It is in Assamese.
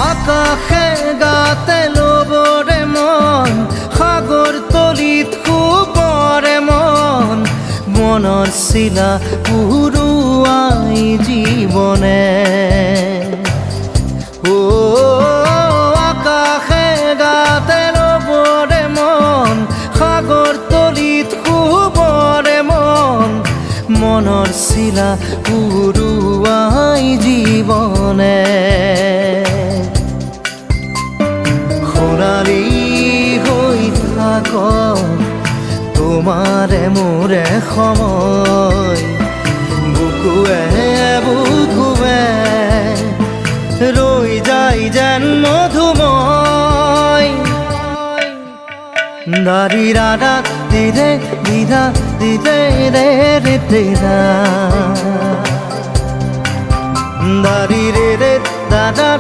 আকাশে গাতে ল'বৰে মন সাগৰ তলিত শুবৰে মন মনৰ চিলা উৰুৱাই জীৱনে আকাশে গাতে ল'বৰে মন সাগৰ তলিত শুবৰে মন মনৰ চিলা উৰুৱাই জীৱনে সোণালী হৈ থাকক তোমাৰে মোৰে সময় বুকুৱে বুকুৱে ৰৈ যায় যেন মধুময় দাৰি ৰাধা দিদে দিদা দিদে ৰে ৰে দিদা দাৰি ৰে ৰে দাদা